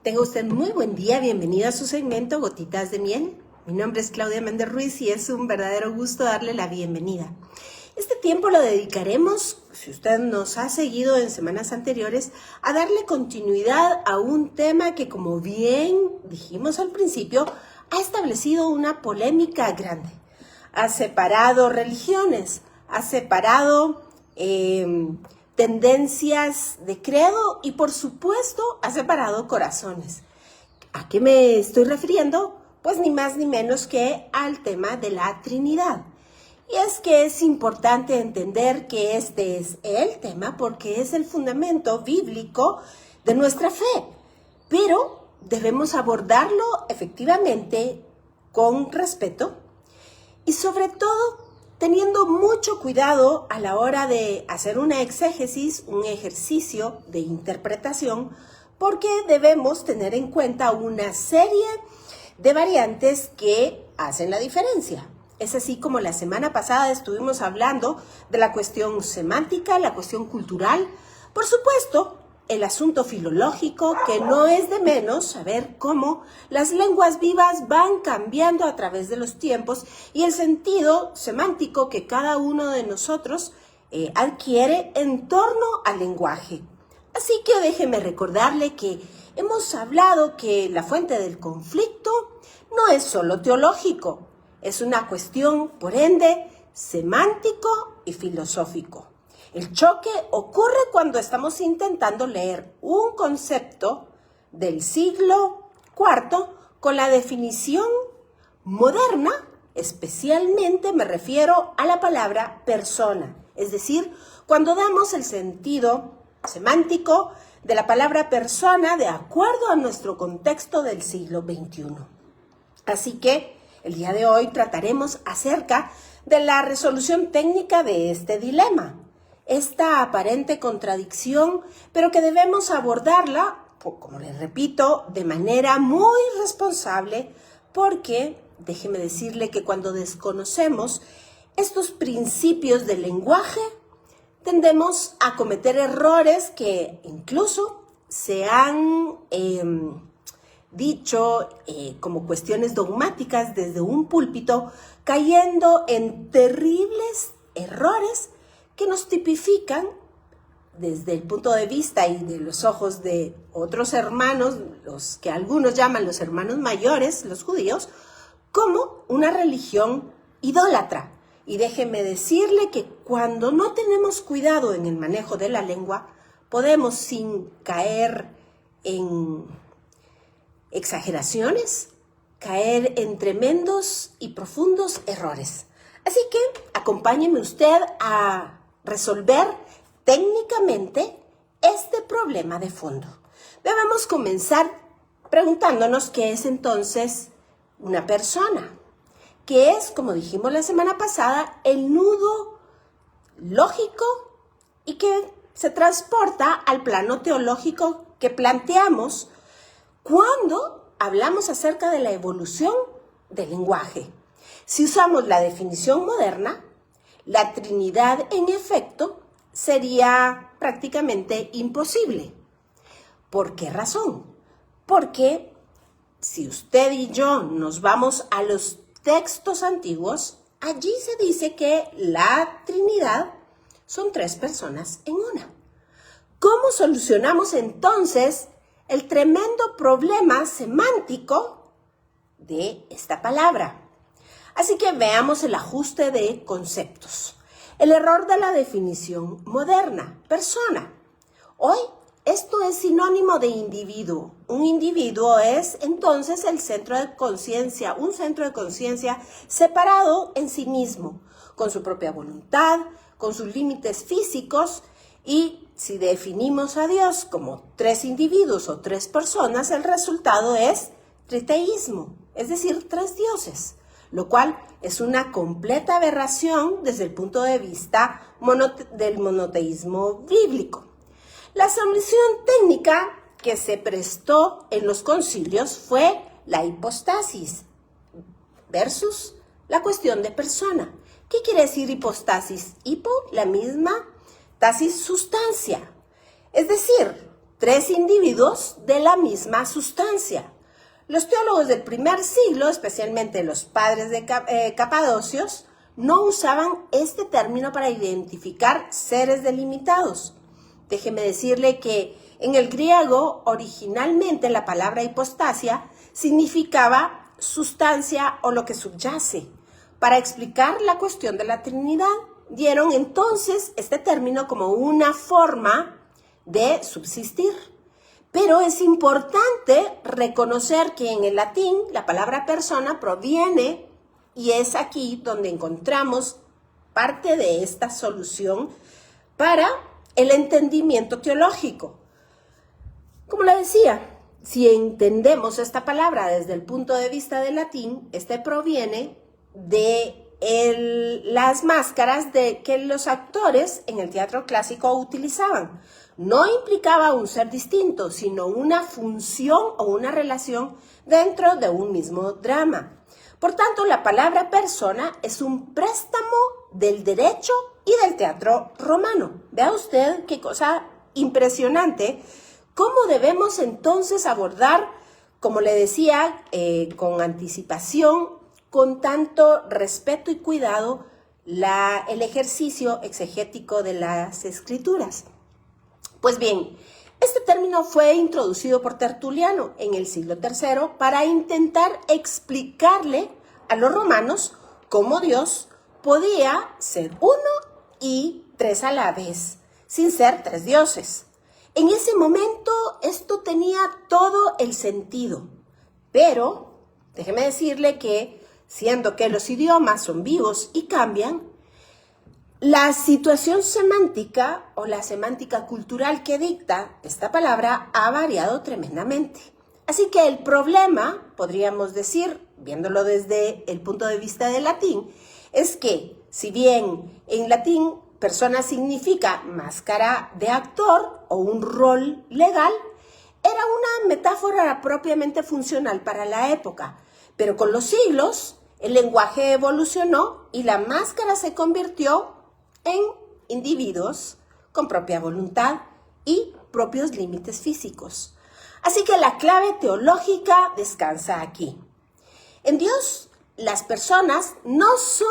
Tenga usted muy buen día, bienvenido a su segmento Gotitas de Miel. Mi nombre es Claudia Méndez Ruiz y es un verdadero gusto darle la bienvenida. Este tiempo lo dedicaremos, si usted nos ha seguido en semanas anteriores, a darle continuidad a un tema que, como bien dijimos al principio, ha establecido una polémica grande. Ha separado religiones, ha separado tendencias de credo y, por supuesto, ha separado corazones. ¿A qué me estoy refiriendo? Pues ni más ni menos que al tema de la Trinidad. Y es que es importante entender que este es el tema porque es el fundamento bíblico de nuestra fe, pero debemos abordarlo efectivamente con respeto y sobre todo teniendo mucho cuidado a la hora de hacer una exégesis, un ejercicio de interpretación, porque debemos tener en cuenta una serie de variantes que hacen la diferencia. Es así como la semana pasada estuvimos hablando de la cuestión semántica, la cuestión cultural, por supuesto, el asunto filológico, que no es de menos saber cómo las lenguas vivas van cambiando a través de los tiempos y el sentido semántico que cada uno de nosotros adquiere en torno al lenguaje. Así que déjeme recordarle que hemos hablado que la fuente del conflicto no es solo teológico, es una cuestión, por ende, semántico y filosófico. El choque ocurre cuando estamos intentando leer un concepto del siglo IV con la definición moderna, especialmente me refiero a la palabra persona, es decir, cuando damos el sentido semántico de la palabra persona de acuerdo a nuestro contexto del siglo XXI. Así que el día de hoy trataremos acerca de la resolución técnica de este dilema, esta aparente contradicción, pero que debemos abordarla, como les repito, de manera muy responsable, porque déjeme decirle que cuando desconocemos estos principios del lenguaje, tendemos a cometer errores que incluso se han dicho como cuestiones dogmáticas desde un púlpito, cayendo en terribles errores que nos tipifican desde el punto de vista y de los ojos de otros hermanos, los que algunos llaman los hermanos mayores, los judíos, como una religión idólatra. Y déjeme decirle que cuando no tenemos cuidado en el manejo de la lengua, podemos, sin caer en exageraciones, caer en tremendos y profundos errores. Así que acompáñeme usted a resolver técnicamente este problema de fondo. Debemos comenzar preguntándonos qué es entonces una persona, que es, como dijimos la semana pasada, el nudo lógico y que se transporta al plano teológico que planteamos cuando hablamos acerca de la evolución del lenguaje. Si usamos la definición moderna, la Trinidad, en efecto, sería prácticamente imposible. ¿Por qué razón? Porque si usted y yo nos vamos a los textos antiguos, allí se dice que la Trinidad son 3 personas en una. ¿Cómo solucionamos entonces el tremendo problema semántico de esta palabra? Así que veamos el ajuste de conceptos. El error de la definición moderna, persona. Hoy esto es sinónimo de individuo. Un individuo es entonces el centro de conciencia, un centro de conciencia separado en sí mismo, con su propia voluntad, con sus límites físicos, y si definimos a Dios como 3 individuos o 3 personas, el resultado es triteísmo, es decir, 3 dioses, lo cual es una completa aberración desde el punto de vista del monoteísmo bíblico. La solución técnica que se prestó en los concilios fue la hipostasis versus la cuestión de persona. ¿Qué quiere decir hipostasis? Hipo, la misma, tasis, sustancia. Es decir, tres individuos de la misma sustancia. Los teólogos del primer siglo, especialmente los padres de Capadocios, no usaban este término para identificar seres delimitados. Déjeme decirle que en el griego, originalmente la palabra hipostasia significaba sustancia o lo que subyace. Para explicar la cuestión de la Trinidad, dieron entonces este término como una forma de subsistir. Pero es importante reconocer que en el latín la palabra persona proviene, y es aquí donde encontramos parte de esta solución para el entendimiento teológico. Como le decía, si entendemos esta palabra desde el punto de vista del latín, este proviene de las máscaras que los actores en el teatro clásico utilizaban. No implicaba un ser distinto, sino una función o una relación dentro de un mismo drama. Por tanto, la palabra persona es un préstamo del derecho y del teatro romano. Vea usted qué cosa impresionante. ¿Cómo debemos entonces abordar, como le decía, con anticipación, con tanto respeto y cuidado, el ejercicio exegético de las escrituras? Pues bien, este término fue introducido por Tertuliano en el siglo III para intentar explicarle a los romanos cómo Dios podía ser uno y tres a la vez, sin ser tres dioses. En ese momento esto tenía todo el sentido, pero déjeme decirle que, siendo que los idiomas son vivos y cambian, la situación semántica o la semántica cultural que dicta esta palabra ha variado tremendamente. Así que el problema, podríamos decir, viéndolo desde el punto de vista del latín, es que si bien en latín persona significa máscara de actor o un rol legal, era una metáfora propiamente funcional para la época. Pero con los siglos, el lenguaje evolucionó y la máscara se convirtió en individuos con propia voluntad y propios límites físicos. Así que la clave teológica descansa aquí. En Dios, las personas no son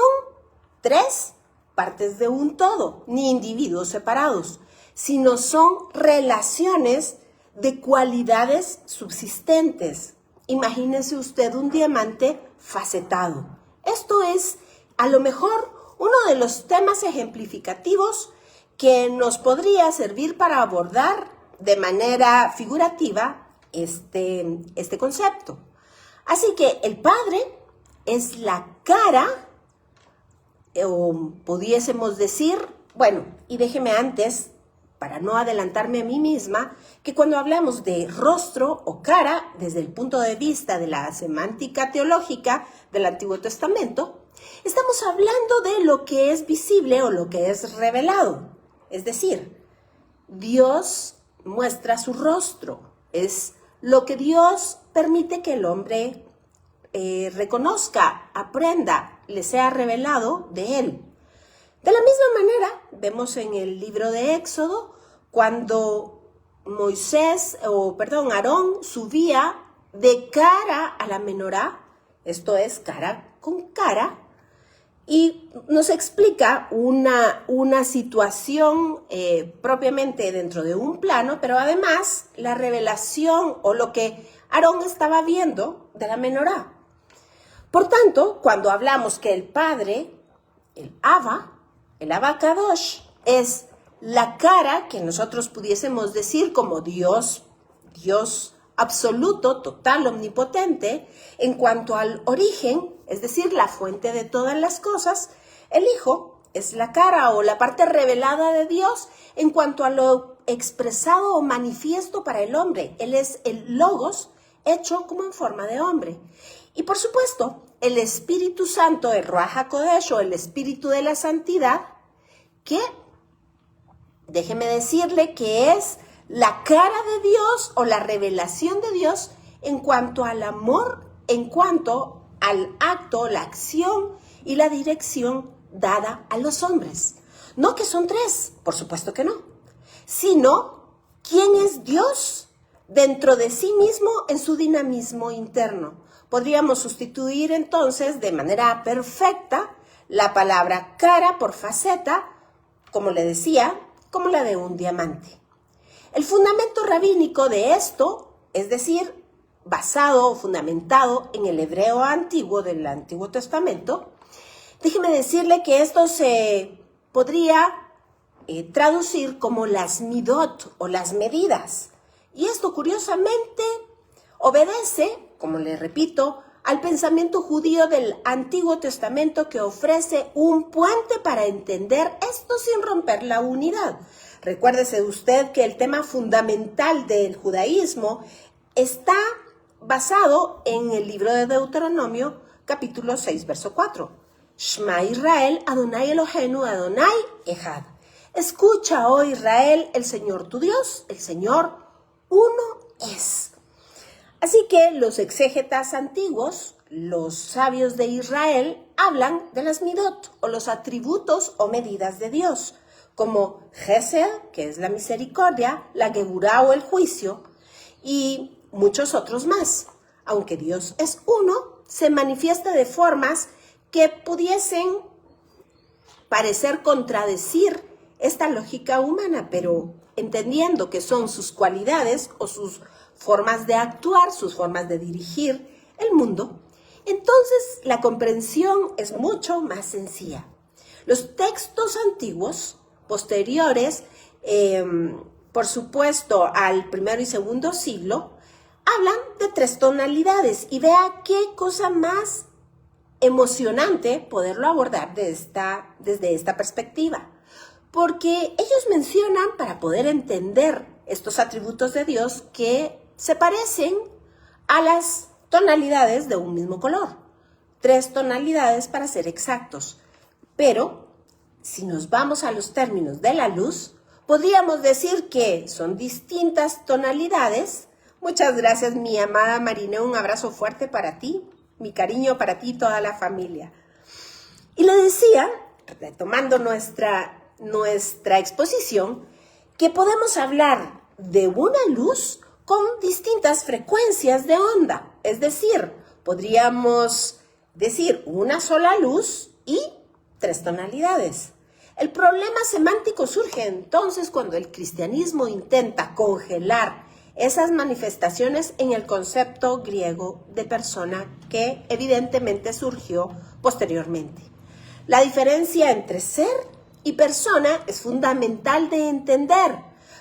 tres partes de un todo, ni individuos separados, sino son relaciones de cualidades subsistentes. Imagínese usted un diamante facetado. Esto es, a lo mejor, uno de los temas ejemplificativos que nos podría servir para abordar de manera figurativa este concepto. Así que el Padre es la cara, o pudiésemos decir, bueno, y déjeme antes, para no adelantarme a mí misma, que cuando hablamos de rostro o cara, desde el punto de vista de la semántica teológica del Antiguo Testamento, estamos hablando de lo que es visible o lo que es revelado. Es decir, Dios muestra su rostro. Es lo que Dios permite que el hombre reconozca, aprenda, le sea revelado de él. De la misma manera, vemos en el libro de Éxodo, cuando Aarón subía de cara a la menorá, esto es cara con cara, y nos explica una situación propiamente dentro de un plano, pero además la revelación o lo que Aarón estaba viendo de la menorá. Por tanto, cuando hablamos que el Padre, el Abba Kadosh, es la cara que nosotros pudiésemos decir como Dios absoluto, total, omnipotente, en cuanto al origen, es decir, la fuente de todas las cosas, el Hijo es la cara o la parte revelada de Dios en cuanto a lo expresado o manifiesto para el hombre. Él es el Logos hecho como en forma de hombre. Y por supuesto, el Espíritu Santo, el Ruach HaKodesh, o el Espíritu de la Santidad, que, déjeme decirle que es la cara de Dios o la revelación de Dios en cuanto al amor, en cuanto al acto, la acción y la dirección dada a los hombres. No que son tres, por supuesto que no, sino ¿quién es Dios dentro de sí mismo en su dinamismo interno? Podríamos sustituir entonces de manera perfecta la palabra cara por faceta, como le decía, como la de un diamante. El fundamento rabínico de esto, es decir, basado o fundamentado en el hebreo antiguo del Antiguo Testamento, déjeme decirle que esto se podría traducir como las midot o las medidas. Y esto curiosamente obedece, como le repito, al pensamiento judío del Antiguo Testamento, que ofrece un puente para entender esto sin romper la unidad. Recuérdese usted que el tema fundamental del judaísmo está basado en el libro de Deuteronomio, capítulo 6, verso 4. Shema Israel, Adonai Eloheinu, Adonai Echad. Escucha, oh Israel, el Señor tu Dios, el Señor uno es. Así que los exégetas antiguos, los sabios de Israel, hablan de las midot, o los atributos o medidas de Dios, como Gesed, que es la misericordia, la Geburá o el juicio, y muchos otros más. Aunque Dios es uno, se manifiesta de formas que pudiesen parecer contradecir esta lógica humana, pero entendiendo que son sus cualidades o sus formas de actuar, sus formas de dirigir el mundo, entonces la comprensión es mucho más sencilla. Los textos antiguos, posteriores, por supuesto, al primero y segundo siglo, hablan de 3 tonalidades, y vea qué cosa más emocionante poderlo abordar desde esta perspectiva, porque ellos mencionan, para poder entender estos atributos de Dios, que se parecen a las tonalidades de un mismo color, 3 tonalidades para ser exactos. Pero si nos vamos a los términos de la luz, podríamos decir que son distintas tonalidades. Muchas gracias, mi amada Marina, un abrazo fuerte para ti, mi cariño para ti y toda la familia. Y le decía, retomando nuestra exposición, que podemos hablar de una luz con distintas frecuencias de onda. Es decir, podríamos decir una sola luz y 3 tonalidades. El problema semántico surge entonces cuando el cristianismo intenta congelar esas manifestaciones en el concepto griego de persona, que evidentemente surgió posteriormente. La diferencia entre ser y persona es fundamental de entender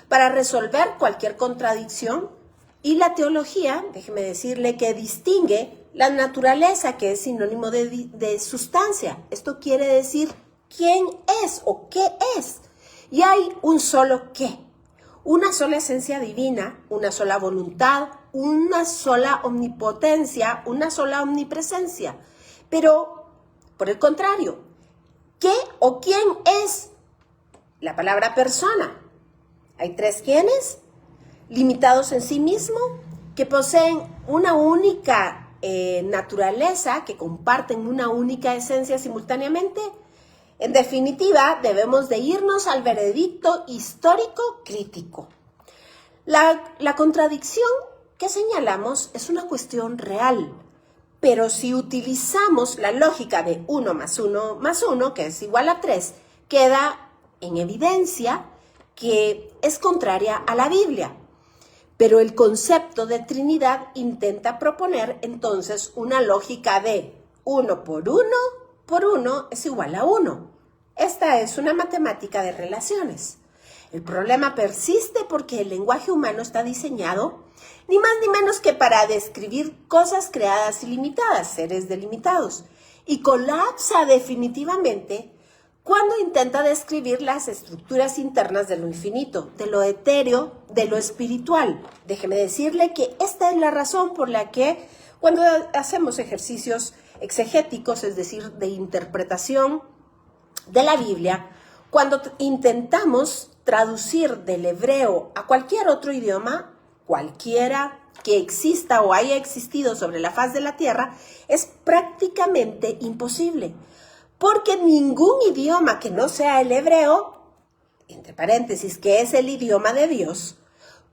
para resolver cualquier contradicción, y la teología, déjeme decirle, que distingue la naturaleza, que es sinónimo de sustancia. Esto quiere decir quién es o qué es. Y hay un solo qué, una sola esencia divina, una sola voluntad, una sola omnipotencia, una sola omnipresencia. Pero, por el contrario, ¿qué o quién es la palabra persona? Hay 3 quiénes, limitados en sí mismo, que poseen una única naturaleza, que comparten una única esencia simultáneamente. En definitiva, debemos de irnos al veredicto histórico crítico. La contradicción que señalamos es una cuestión real, pero si utilizamos la lógica de 1 más 1 más 1, que es igual a 3, queda en evidencia que es contraria a la Biblia. Pero el concepto de Trinidad intenta proponer entonces una lógica de 1 por 1 es igual a 1. Esta es una matemática de relaciones. El problema persiste porque el lenguaje humano está diseñado ni más ni menos que para describir cosas creadas y limitadas, seres delimitados, y colapsa definitivamente cuando intenta describir las estructuras internas de lo infinito, de lo etéreo, de lo espiritual. Déjeme decirle que esta es la razón por la que cuando hacemos ejercicios exegéticos, es decir, de interpretación de la Biblia, cuando intentamos traducir del hebreo a cualquier otro idioma, cualquiera que exista o haya existido sobre la faz de la tierra, es prácticamente imposible. Porque ningún idioma que no sea el hebreo, entre paréntesis, que es el idioma de Dios,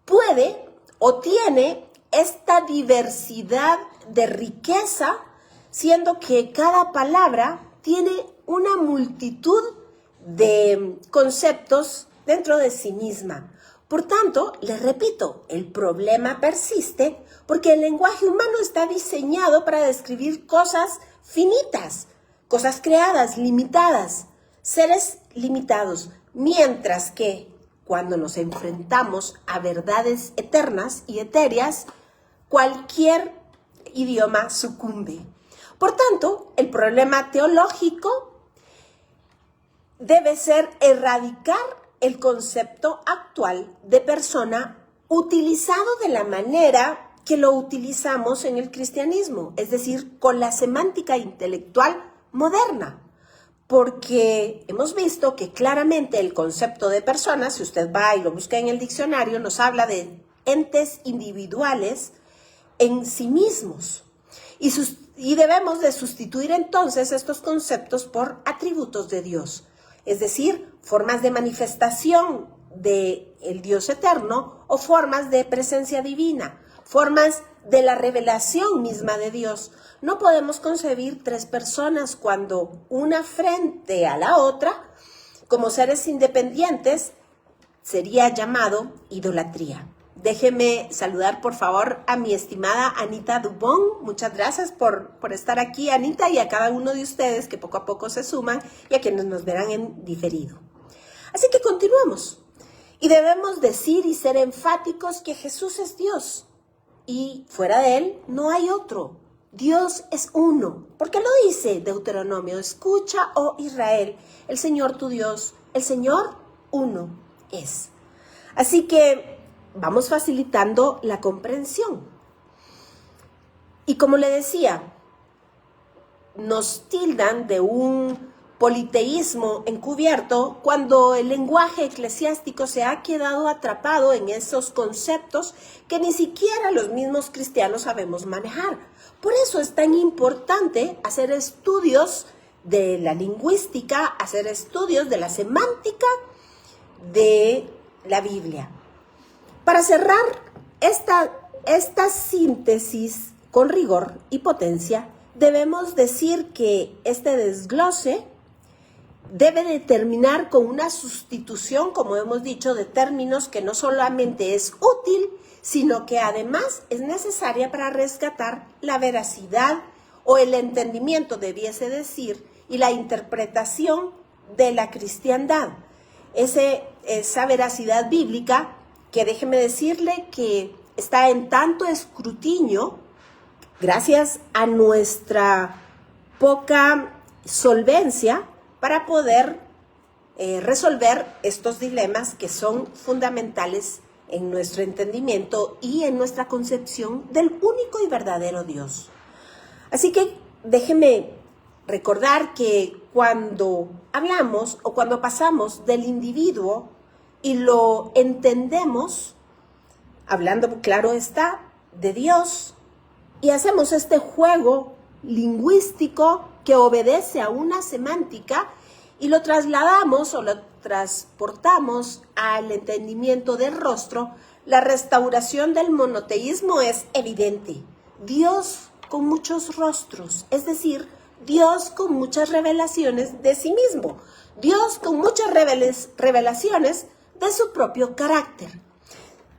puede o tiene esta diversidad de riqueza, siendo que cada palabra tiene una multitud de conceptos dentro de sí misma. Por tanto, les repito, el problema persiste porque el lenguaje humano está diseñado para describir cosas finitas, cosas creadas, limitadas, seres limitados, mientras que cuando nos enfrentamos a verdades eternas y etéreas, cualquier idioma sucumbe. Por tanto, el problema teológico debe ser erradicar el concepto actual de persona utilizado de la manera que lo utilizamos en el cristianismo, es decir, con la semántica intelectual moderna. Porque hemos visto que claramente el concepto de persona, si usted va y lo busca en el diccionario, nos habla de entes individuales en sí mismos. Y debemos de sustituir entonces estos conceptos por atributos de Dios, es decir, formas de manifestación del Dios eterno o formas de presencia divina, formas de la revelación misma de Dios. No podemos concebir tres personas cuando una frente a la otra, como seres independientes, sería llamado idolatría. Déjeme saludar, por favor, a mi estimada Anita Dubón. Muchas gracias por estar aquí, Anita, y a cada uno de ustedes que poco a poco se suman y a quienes nos verán en diferido. Así que continuamos. Y debemos decir y ser enfáticos que Jesús es Dios y fuera de Él no hay otro. Dios es uno. ¿Por qué lo dice Deuteronomio? Escucha, oh Israel, el Señor tu Dios, el Señor uno es. Así que vamos facilitando la comprensión. Y como le decía, nos tildan de un politeísmo encubierto cuando el lenguaje eclesiástico se ha quedado atrapado en esos conceptos que ni siquiera los mismos cristianos sabemos manejar. Por eso es tan importante hacer estudios de la lingüística, hacer estudios de la semántica de la Biblia. Para cerrar esta síntesis con rigor y potencia, debemos decir que este desglose debe de terminar con una sustitución, como hemos dicho, de términos que no solamente es útil, sino que además es necesaria para rescatar la veracidad o el entendimiento, debiese decir, y la interpretación de la cristiandad. Esa veracidad bíblica que déjeme decirle que está en tanto escrutinio gracias a nuestra poca solvencia para poder resolver estos dilemas que son fundamentales en nuestro entendimiento y en nuestra concepción del único y verdadero Dios. Así que déjeme recordar que cuando hablamos o cuando pasamos del individuo y lo entendemos, hablando, claro está, de Dios, y hacemos este juego lingüístico que obedece a una semántica y lo trasladamos o lo transportamos al entendimiento del rostro, la restauración del monoteísmo es evidente. Dios con muchos rostros, es decir, Dios con muchas revelaciones de sí mismo, Dios con muchas revelaciones de su propio carácter.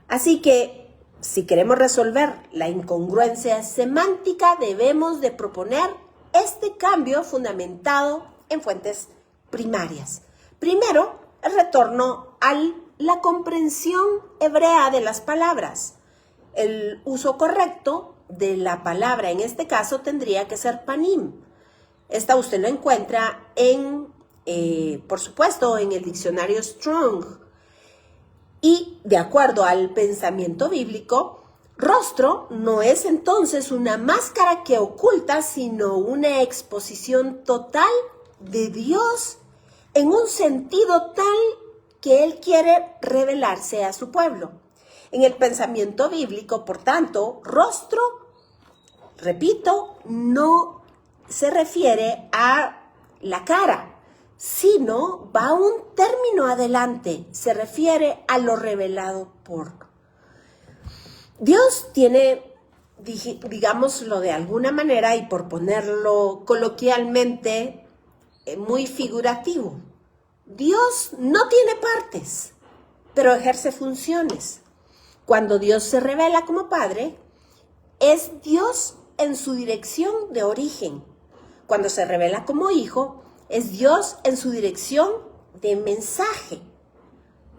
Así que, si queremos resolver la incongruencia semántica, debemos de proponer este cambio fundamentado en fuentes primarias. Primero, el retorno a la comprensión hebrea de las palabras. El uso correcto de la palabra en este caso tendría que ser panim. Esta usted lo encuentra por supuesto, en el diccionario Strong. Y de acuerdo al pensamiento bíblico, rostro no es entonces una máscara que oculta, sino una exposición total de Dios en un sentido tal que Él quiere revelarse a su pueblo. En el pensamiento bíblico, por tanto, rostro, repito, no se refiere a la cara, sino va un término adelante, se refiere a lo revelado por. Dios tiene, digámoslo de alguna manera y por ponerlo coloquialmente, muy figurativo. Dios no tiene partes, pero ejerce funciones. Cuando Dios se revela como Padre, es Dios en su dirección de origen. Cuando se revela como Hijo, es Dios en su dirección de mensaje,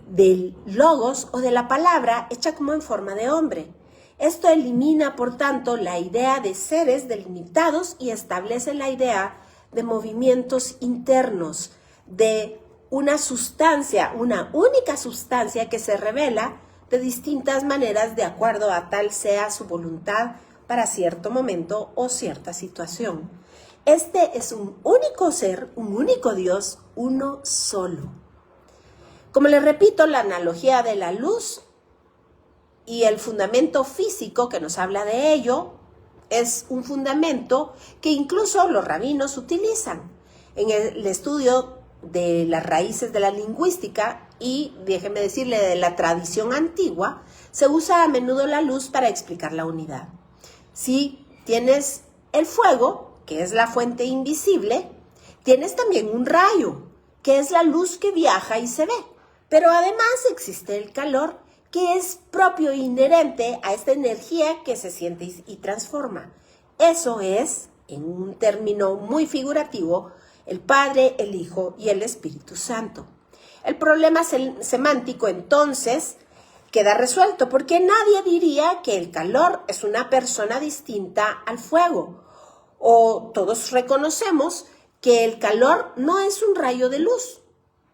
del logos o de la palabra hecha como en forma de hombre. Esto elimina, por tanto, la idea de seres delimitados y establece la idea de movimientos internos, de una sustancia, una única sustancia que se revela de distintas maneras de acuerdo a tal sea su voluntad para cierto momento o cierta situación. Este es un único ser, un único Dios, uno solo. Como les repito, la analogía de la luz y el fundamento físico que nos habla de ello es un fundamento que incluso los rabinos utilizan en el estudio de las raíces de la lingüística y, déjeme decirle, de la tradición antigua. Se usa a menudo la luz para explicar la unidad. Si tienes el fuego, que es la fuente invisible, tienes también un rayo, que es la luz que viaja y se ve. Pero además existe el calor, que es propio e inherente a esta energía que se siente y transforma. Eso es, en un término muy figurativo, el Padre, el Hijo y el Espíritu Santo. El problema semántico entonces queda resuelto, porque nadie diría que el calor es una persona distinta al fuego, o todos reconocemos que el calor no es un rayo de luz,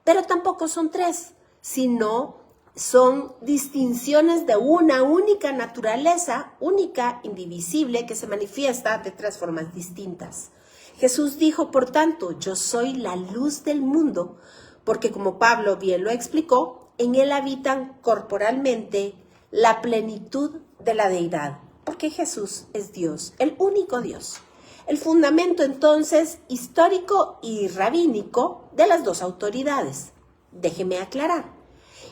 pero tampoco son tres, sino son distinciones de una única naturaleza, única, indivisible, que se manifiesta de tres formas distintas. Jesús dijo, por tanto, yo soy la luz del mundo, porque como Pablo bien lo explicó, en él habitan corporalmente la plenitud de la deidad, porque Jesús es Dios, el único Dios. El fundamento entonces histórico y rabínico de las dos autoridades. Déjeme aclarar.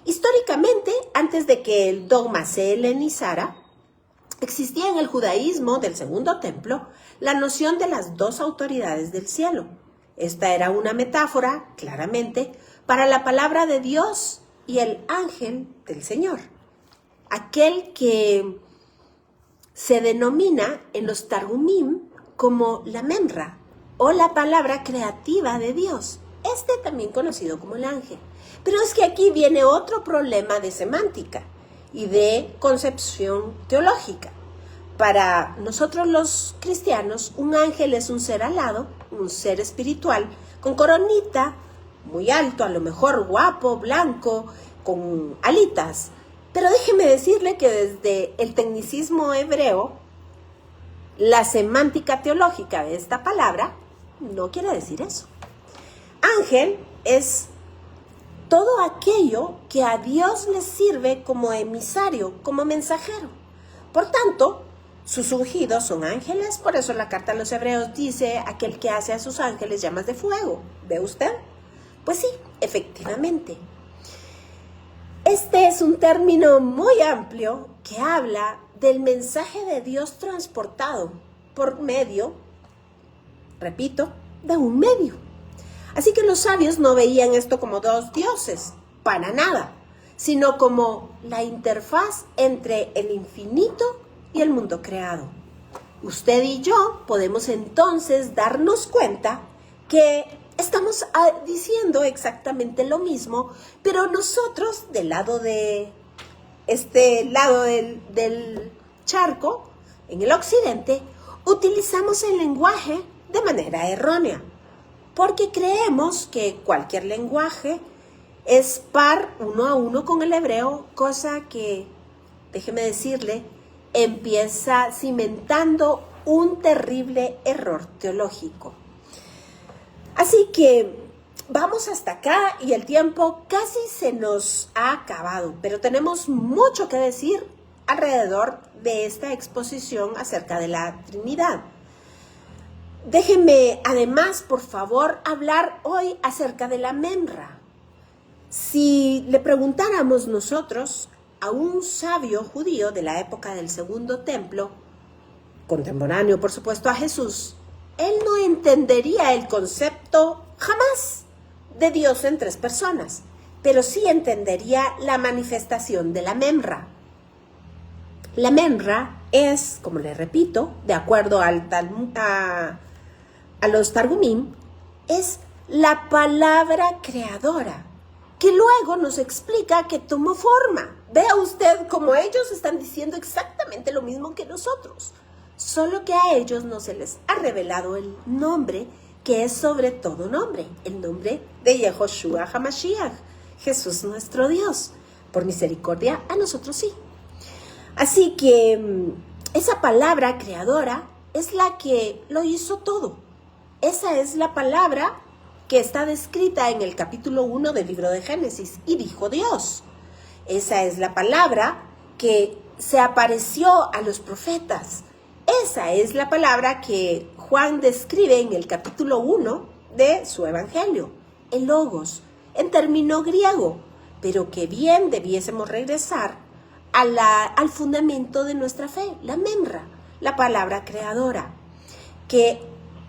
Históricamente, antes de que el dogma se helenizara, existía en el judaísmo del Segundo Templo la noción de las dos autoridades del cielo. Esta era una metáfora, claramente, para la palabra de Dios y el ángel del Señor. Aquel que se denomina en los Targumim como la Memra, o la palabra creativa de Dios, también conocido como el ángel. Pero es que aquí viene otro problema de semántica y de concepción teológica. Para nosotros los cristianos, un ángel es un ser alado, un ser espiritual, con coronita, muy alto, a lo mejor guapo, blanco, con alitas. Pero déjeme decirle que desde el tecnicismo hebreo, la semántica teológica de esta palabra no quiere decir eso. Ángel es todo aquello que a Dios le sirve como emisario, como mensajero. Por tanto, sus ungidos son ángeles, por eso la carta a los hebreos dice, aquel que hace a sus ángeles llamas de fuego. ¿Ve usted? Pues sí, efectivamente. Este es un término muy amplio que habla del mensaje de Dios transportado por medio, repito, de un medio. Así que los sabios no veían esto como dos dioses, para nada, sino como la interfaz entre el infinito y el mundo creado. Usted y yo podemos entonces darnos cuenta que estamos diciendo exactamente lo mismo, pero nosotros del lado de este lado del charco, en el occidente, utilizamos el lenguaje de manera errónea, porque creemos que cualquier lenguaje es par uno a uno con el hebreo, cosa que, déjeme decirle, empieza cimentando un terrible error teológico. Así que vamos hasta acá y el tiempo casi se nos ha acabado, pero tenemos mucho que decir alrededor de esta exposición acerca de la Trinidad. Déjenme además, por favor, hablar hoy acerca de la Memra. Si le preguntáramos nosotros a un sabio judío de la época del Segundo Templo, contemporáneo por supuesto a Jesús, él no entendería el concepto jamás de Dios en tres personas, pero sí entendería la manifestación de la Memra. La Memra es, como le repito, de acuerdo a los Targumim, es la palabra creadora, que luego nos explica que tomó forma. Vea usted cómo ellos están diciendo exactamente lo mismo que nosotros, solo que a ellos no se les ha revelado el nombre, que es sobre todo nombre, el nombre de Yehoshua HaMashiach, Jesús nuestro Dios. Por misericordia, a nosotros sí. Así que esa palabra creadora es la que lo hizo todo. Esa es la palabra que está descrita en el capítulo 1 del libro de Génesis, y dijo Dios. Esa es la palabra que se apareció a los profetas. Esa es la palabra que Juan describe en el capítulo 1 de su evangelio, el logos, en término griego, pero que bien debiésemos regresar al fundamento de nuestra fe, la memra, la palabra creadora, que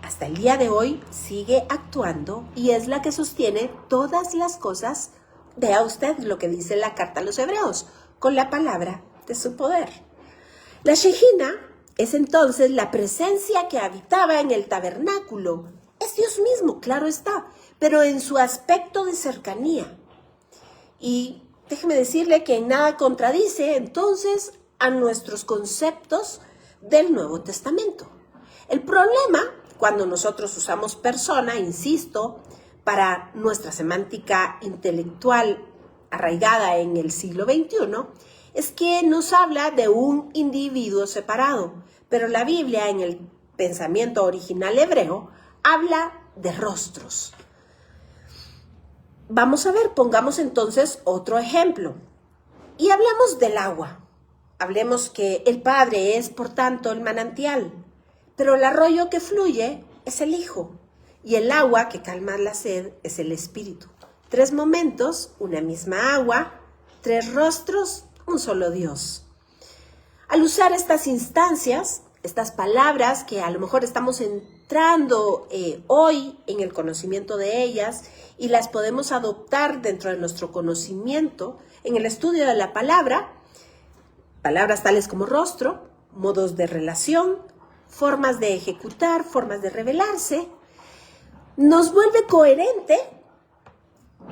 hasta el día de hoy sigue actuando y es la que sostiene todas las cosas. Vea usted lo que dice la carta a los Hebreos, con la palabra de su poder. La Shejina es entonces la presencia que habitaba en el tabernáculo. Es Dios mismo, claro está, pero en su aspecto de cercanía. Y déjeme decirle que en nada contradice entonces a nuestros conceptos del Nuevo Testamento. El problema, cuando nosotros usamos persona, insisto, para nuestra semántica intelectual arraigada en el siglo XXI, es que nos habla de un individuo separado, pero la Biblia en el pensamiento original hebreo habla de rostros. Vamos a ver, pongamos entonces otro ejemplo. Y hablamos del agua. Hablemos que el Padre es, por tanto, el manantial, pero el arroyo que fluye es el Hijo, y el agua que calma la sed es el Espíritu. Tres momentos, una misma agua, tres rostros, un solo Dios. Al usar estas instancias, estas palabras que a lo mejor estamos entrando hoy en el conocimiento de ellas y las podemos adoptar dentro de nuestro conocimiento en el estudio de la palabra, palabras tales como rostro, modos de relación, formas de ejecutar, formas de revelarse, nos vuelve coherente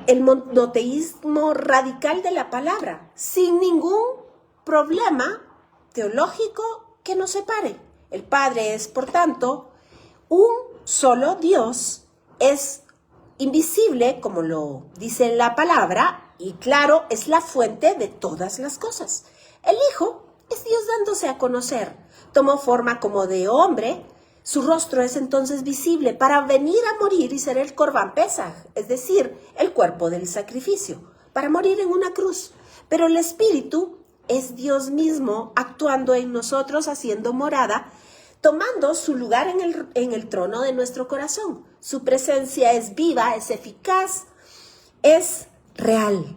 el monoteísmo radical de la palabra, sin ningún problema teológico que nos separe. El Padre es, por tanto, un solo Dios, es invisible, como lo dice la palabra, y claro, es la fuente de todas las cosas. El Hijo es Dios dándose a conocer, tomó forma como de hombre, su rostro es entonces visible para venir a morir y ser el Corban Pesaj, es decir, el cuerpo del sacrificio, para morir en una cruz. Pero el Espíritu es Dios mismo actuando en nosotros, haciendo morada, tomando su lugar en el trono de nuestro corazón. Su presencia es viva, es eficaz, es real.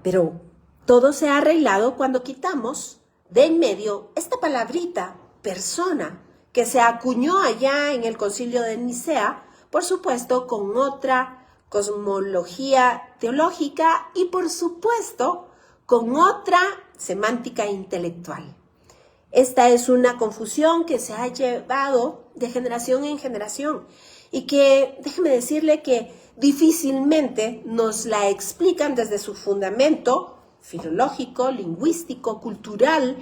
Pero todo se ha arreglado cuando quitamos de en medio esta palabrita, persona, que se acuñó allá en el Concilio de Nicea, por supuesto con otra cosmología teológica y por supuesto con otra semántica intelectual. Esta es una confusión que se ha llevado de generación en generación y que, déjeme decirle que difícilmente nos la explican desde su fundamento filológico, lingüístico, cultural,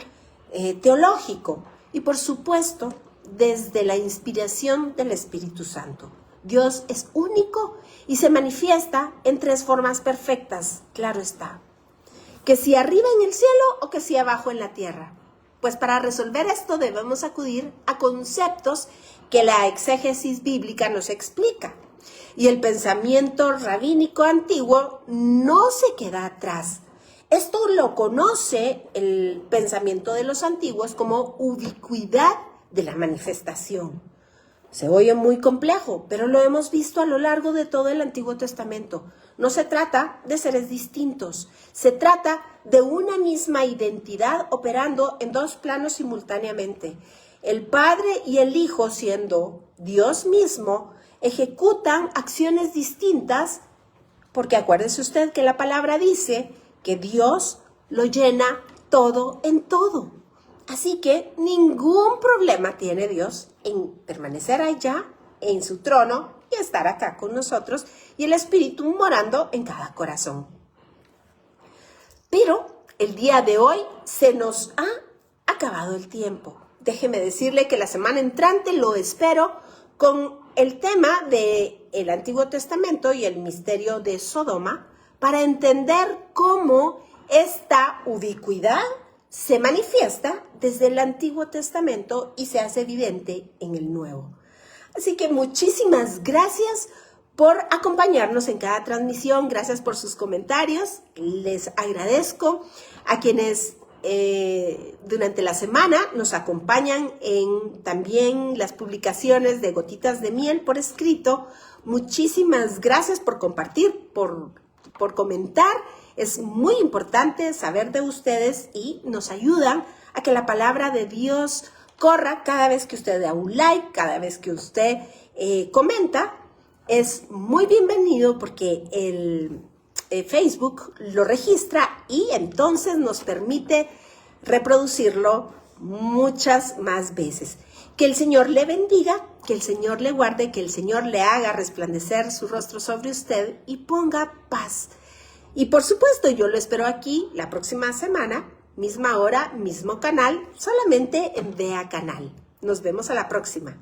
teológico y por supuesto desde la inspiración del Espíritu Santo. Dios es único y se manifiesta en tres formas perfectas, claro está. Que si arriba en el cielo o que si abajo en la tierra. Pues para resolver esto debemos acudir a conceptos que la exégesis bíblica nos explica. Y el pensamiento rabínico antiguo no se queda atrás. Esto lo conoce el pensamiento de los antiguos como ubicuidad de la manifestación. Se oye muy complejo, pero lo hemos visto a lo largo de todo el Antiguo Testamento. No se trata de seres distintos, se trata de una misma identidad operando en dos planos simultáneamente. El Padre y el Hijo, siendo Dios mismo, ejecutan acciones distintas, porque acuérdese usted que la palabra dice que Dios lo llena todo en todo. Así que ningún problema tiene Dios en permanecer allá en su trono y estar acá con nosotros y el Espíritu morando en cada corazón. Pero el día de hoy se nos ha acabado el tiempo. Déjeme decirle que la semana entrante lo espero con el tema del Antiguo Testamento y el misterio de Sodoma para entender cómo esta ubicuidad se manifiesta desde el Antiguo Testamento y se hace evidente en el Nuevo. Así que muchísimas gracias por acompañarnos en cada transmisión. Gracias por sus comentarios. Les agradezco a quienes durante la semana nos acompañan en también las publicaciones de Gotitas de Miel por escrito. Muchísimas gracias por compartir, por comentar. Es muy importante saber de ustedes y nos ayudan a que la palabra de Dios corra cada vez que usted da un like, cada vez que usted comenta. Es muy bienvenido porque el Facebook lo registra y entonces nos permite reproducirlo muchas más veces. Que el Señor le bendiga, que el Señor le guarde, que el Señor le haga resplandecer su rostro sobre usted y ponga paz. Y por supuesto, yo lo espero aquí la próxima semana, misma hora, mismo canal, solamente en Vea Canal. Nos vemos a la próxima.